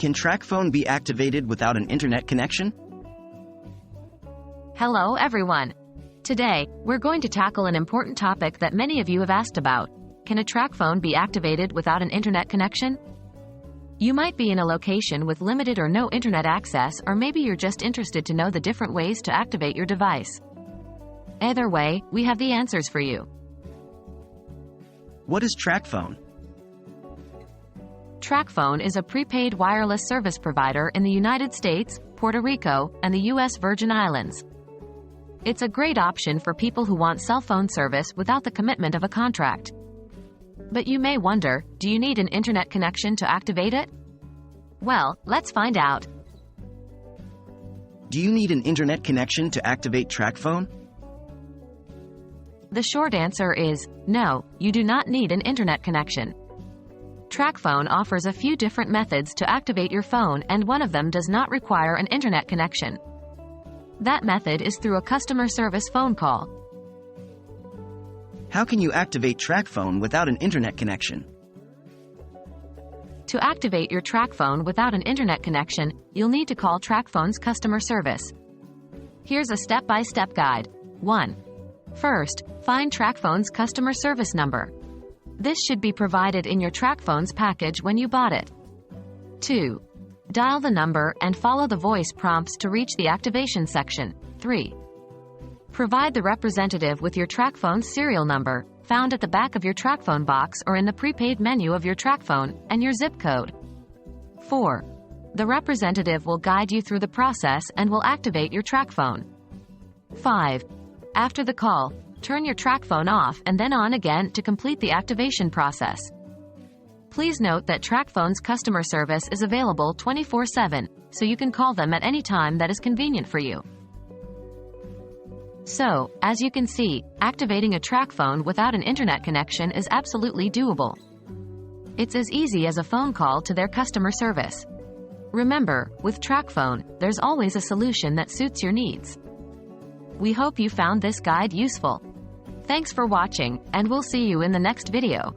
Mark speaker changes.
Speaker 1: Can TracFone be activated without an internet connection?
Speaker 2: Hello everyone. Today, we're going to tackle an important topic that many of you have asked about. Can a TracFone be activated without an internet connection? You might be in a location with limited or no internet access, or maybe you're just interested to know the different ways to activate your device. Either way, we have the answers for you.
Speaker 1: What is TracFone?
Speaker 2: TracFone is a prepaid wireless service provider in the United States, Puerto Rico, and the U.S. Virgin Islands. It's a great option for people who want cell phone service without the commitment of a contract. But you may wonder, do you need an internet connection to activate it? Well, let's find out.
Speaker 1: Do you need an internet connection to activate TracFone?
Speaker 2: The short answer is, no, you do not need an internet connection. TracFone offers a few different methods to activate your phone, and one of them does not require an internet connection. That method is through a customer service phone call.
Speaker 1: How can you activate TracFone without an internet connection?
Speaker 2: To activate your TracFone without an internet connection, you'll need to call TracFone's customer service. Here's a step-by-step guide. 1. First, find TracFone's customer service number. This should be provided in your TracFone's package when you bought it. 2. Dial the number and follow the voice prompts to reach the activation section. 3. Provide the representative with your TracFone's serial number, found at the back of your TracFone box or in the prepaid menu of your TracFone, and your zip code. 4. The representative will guide you through the process and will activate your TracFone. 5. After the call, turn your TracFone off and then on again to complete the activation process. Please note that TracFone's customer service is available 24/7, so you can call them at any time that is convenient for you. So, as you can see, activating a TracFone without an internet connection is absolutely doable. It's as easy as a phone call to their customer service. Remember, with TracFone, there's always a solution that suits your needs. We hope you found this guide useful. Thanks for watching, and we'll see you in the next video.